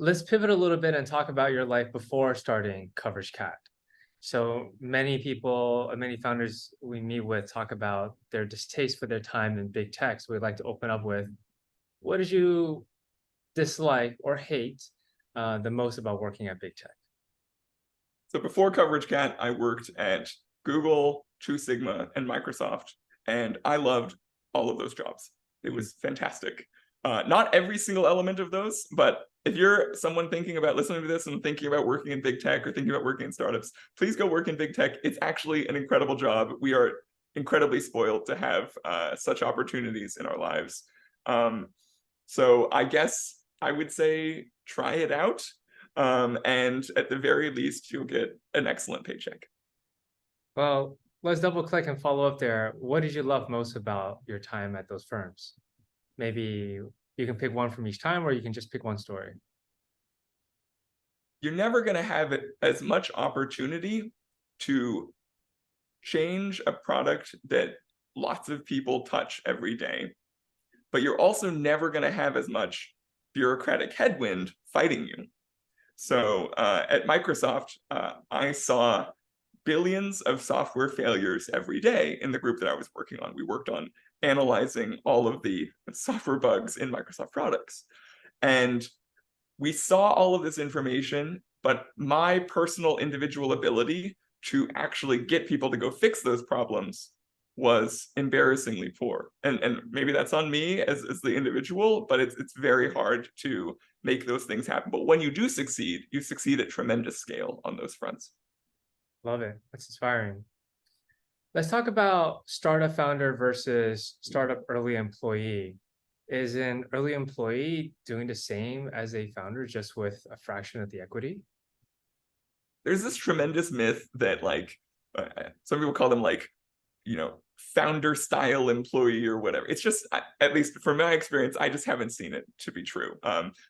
Let's pivot a little bit and talk about your life before starting Coverage Cat. So many people, many founders we meet with talk about their distaste for their time in big tech. So we'd like to open up with, what did you dislike or hate the most about working at big tech? So before Coverage Cat, I worked at Google, Two Sigma, and Microsoft, and I loved all of those jobs. It Mm. was fantastic. Not every single element of those, but if you're someone thinking about listening to this and thinking about working in big tech or thinking about working in startups, please go work in big tech. It's actually an incredible job. We are incredibly spoiled to have such opportunities in our lives. Um, so I guess I would say try it out. And at the very least, you'll get an excellent paycheck. Well, let's double click and follow up there. What did you love most about your time at those firms? Maybe you can pick one from each time, or you can just pick one story. You're never going to have as much opportunity to change a product that lots of people touch every day, but you're also never going to have as much bureaucratic headwind fighting you. So at Microsoft, I saw billions of software failures every day in the group that I was working on. We worked on analyzing all of the software bugs in Microsoft products. And we saw all of this information, but my personal individual ability to actually get people to go fix those problems was embarrassingly poor. And maybe that's on me as the individual, but it's very hard to make those things happen. But when you do succeed, you succeed at tremendous scale on those fronts. Love it. That's inspiring. Let's talk about startup founder versus startup early employee. Is an early employee doing the same as a founder, just with a fraction of the equity? There's this tremendous myth that some people call them founder style employee or whatever. It's just, at least from my experience, I just haven't seen it to be true.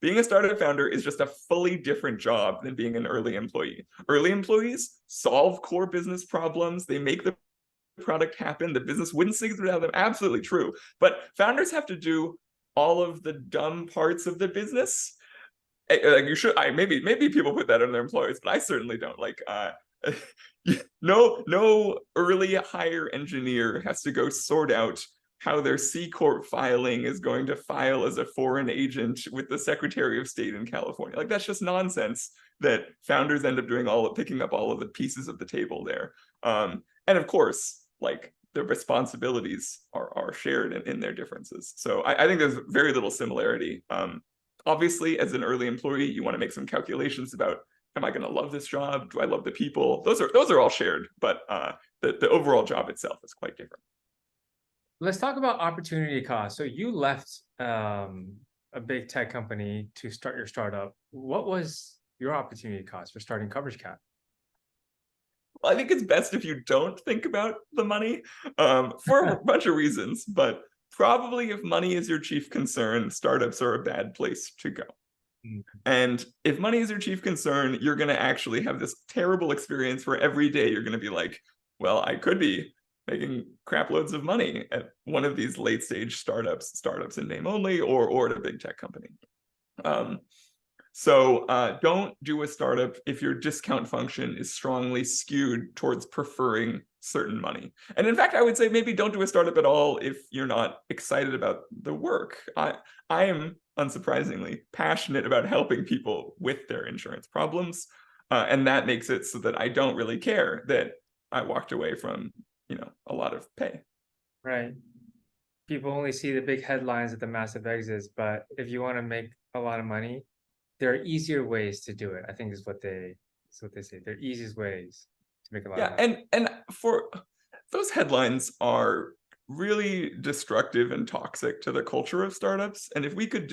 Being a startup founder is just a fully different job than being an early employee. Early employees solve core business problems. They make the product happen. The business wouldn't succeed without them. Absolutely true. But founders have to do all of the dumb parts of the business. Like you should, maybe people put that on their employees, but I certainly don't. No early hire engineer has to go sort out how their C Corp filing is going to file as a foreign agent with the Secretary of State in California. Like that's just nonsense that founders end up doing picking up all of the pieces of the table there. And of course, like the responsibilities are shared in their differences. So I think there's very little similarity. Obviously, as an early employee, you want to make some calculations about, am I going to love this job? Do I love the people? Those are all shared, but the overall job itself is quite different. Let's talk about opportunity cost. So you left a big tech company to start your startup. What was your opportunity cost for starting Coverage Cat? Well, I think it's best if you don't think about the money for a bunch of reasons, but probably if money is your chief concern, startups are a bad place to go. Mm. And if money is your chief concern, you're going to actually have this terrible experience where every day you're going to be like, well, I could be making crap loads of money at one of these late stage startups in name only, or at a big tech company. So don't do a startup if your discount function is strongly skewed towards preferring certain money. And in fact, I would say maybe don't do a startup at all if you're not excited about the work. I am, unsurprisingly, passionate about helping people with their insurance problems. And that makes it so that I don't really care that I walked away from, a lot of pay. Right. People only see the big headlines at the massive exits, but if you want to make a lot of money, there are easier ways to do it. I think is what they say. There are easiest ways to make a lot of Yeah, money. and for those headlines are really destructive and toxic to the culture of startups. And if we could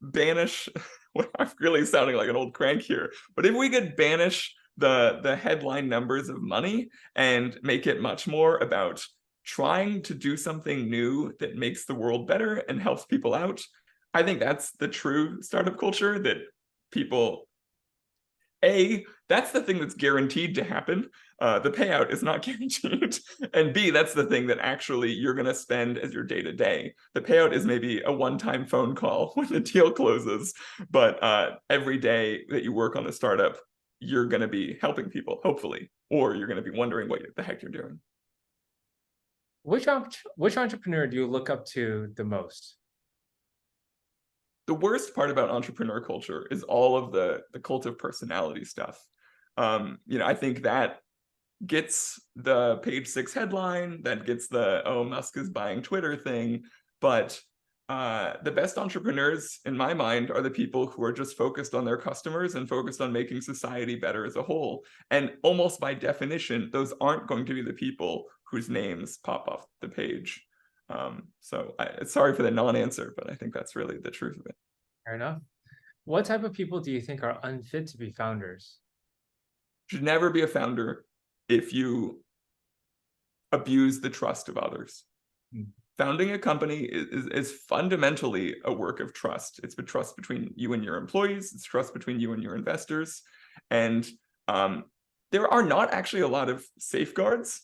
banish, well, I'm really sounding like an old crank here, but if we could banish the headline numbers of money and make it much more about trying to do something new that makes the world better and helps people out, I think that's the true startup culture that people That's the thing that's guaranteed to happen. The payout is not guaranteed. And B, that's the thing that actually you're going to spend as your day to day. The payout is maybe a one-time phone call when the deal closes, but every day that you work on the startup, you're going to be helping people, hopefully, or you're going to be wondering what the heck you're doing. Which entrepreneur do you look up to the most? The worst part about entrepreneur culture is all of the cult of personality stuff. I think that gets the page 6 headline, that gets the Musk is buying Twitter thing, but the best entrepreneurs in my mind are the people who are just focused on their customers and focused on making society better as a whole. And almost by definition, those aren't going to be the people whose names pop off the page. Sorry for the non-answer, but I think that's really the truth of it. Fair enough. What type of people do you think are unfit to be founders? Should never be a founder if you abuse the trust of others. Founding a company is fundamentally a work of trust. It's the trust between you and your employees. It's trust between you and your investors. And there are not actually a lot of safeguards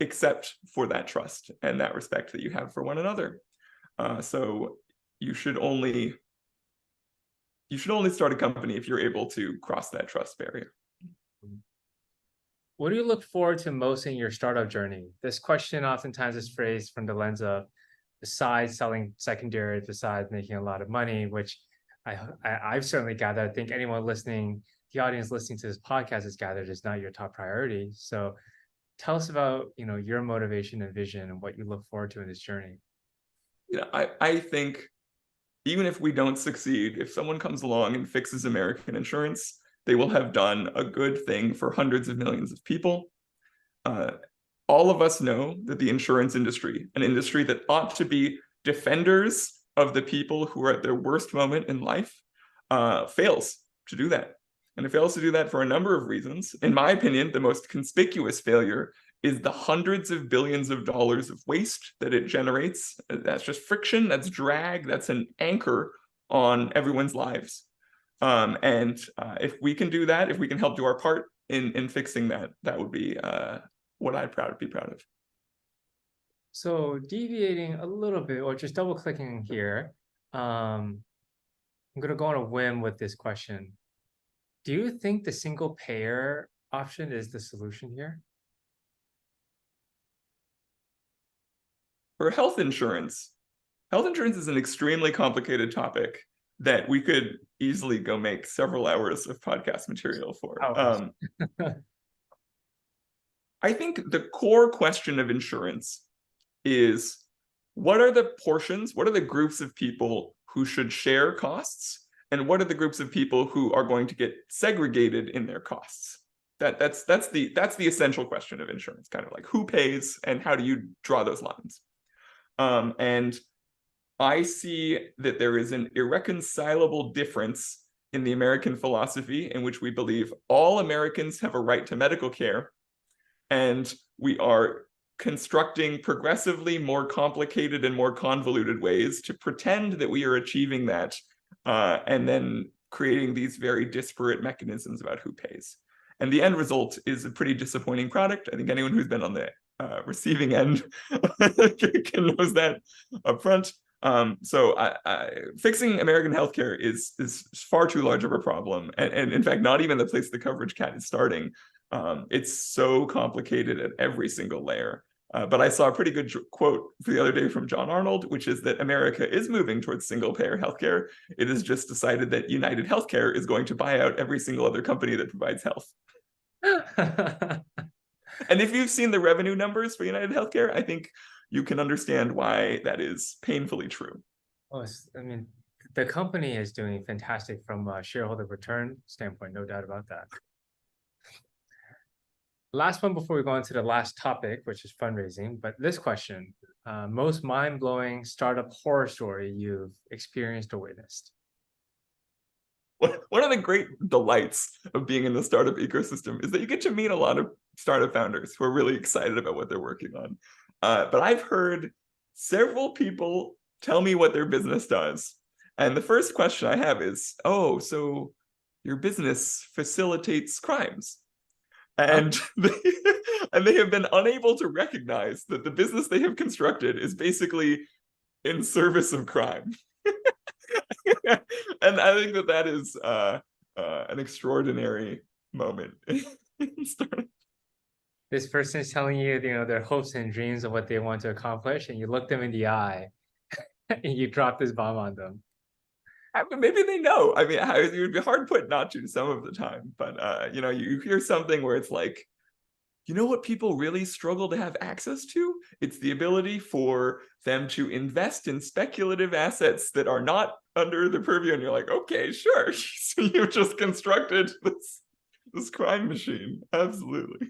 except for that trust and that respect that you have for one another. So you should only start a company if you're able to cross that trust barrier. What do you look forward to most in your startup journey? This question oftentimes is phrased from the lens of, besides selling secondary, besides making a lot of money, which I've certainly gathered. I think anyone listening, the audience listening to this podcast has gathered is not your top priority. So tell us about, your motivation and vision and what you look forward to in this journey. I think even if we don't succeed, if someone comes along and fixes American insurance, they will have done a good thing for hundreds of millions of people. All of us know that the insurance industry, an industry that ought to be defenders of the people who are at their worst moment in life, fails to do that. And it fails to do that for a number of reasons. In my opinion, the most conspicuous failure is the hundreds of billions of dollars of waste that it generates. That's just friction, that's drag, that's an anchor on everyone's lives. If we can do that, if we can help do our part in fixing that, that would be what I'd be proud of. So deviating a little bit, or just double clicking here, I'm going to go on a whim with this question. Do you think the single payer option is the solution here? For health insurance is an extremely complicated topic that we could easily go make several hours of podcast material for. I think the core question of insurance is, what are the portions, what are the groups of people who should share costs, and what are the groups of people who are going to get segregated in their costs? That's the essential question of insurance, kind of like who pays and how do you draw those lines? And I see that there is an irreconcilable difference in the American philosophy in which we believe all Americans have a right to medical care, and we are constructing progressively more complicated and more convoluted ways to pretend that we are achieving that, and then creating these very disparate mechanisms about who pays. And the end result is a pretty disappointing product. I think anyone who's been on the receiving end knows that up front. So fixing American healthcare is far too large of a problem, and in fact, not even the place the Coverage Cat is starting. It's so complicated at every single layer. But I saw a pretty good quote the other day from John Arnold, which is that America is moving towards single-payer healthcare. It has just decided that United Healthcare is going to buy out every single other company that provides health. And if you've seen the revenue numbers for United Healthcare, I think you can understand why that is painfully true. Oh, I mean, the company is doing fantastic from a shareholder return standpoint, no doubt about that. Last one before we go into the last topic, which is fundraising, but this question, most mind-blowing startup horror story you've experienced or witnessed? One of the great delights of being in the startup ecosystem is that you get to meet a lot of startup founders who are really excited about what they're working on. But I've heard several people tell me what their business does. And the first question I have is, oh, so your business facilitates crimes. And they have been unable to recognize that the business they have constructed is basically in service of crime. And I think that is an extraordinary moment in startup. This person is telling you, their hopes and dreams of what they want to accomplish, and you look them in the eye and you drop this bomb on them. I mean, maybe they know. I mean, it would be hard put not to some of the time, but you hear something where it's like, you know what people really struggle to have access to? It's the ability for them to invest in speculative assets that are not under the purview. And you're like, okay, sure. So you've just constructed this crime machine. Absolutely.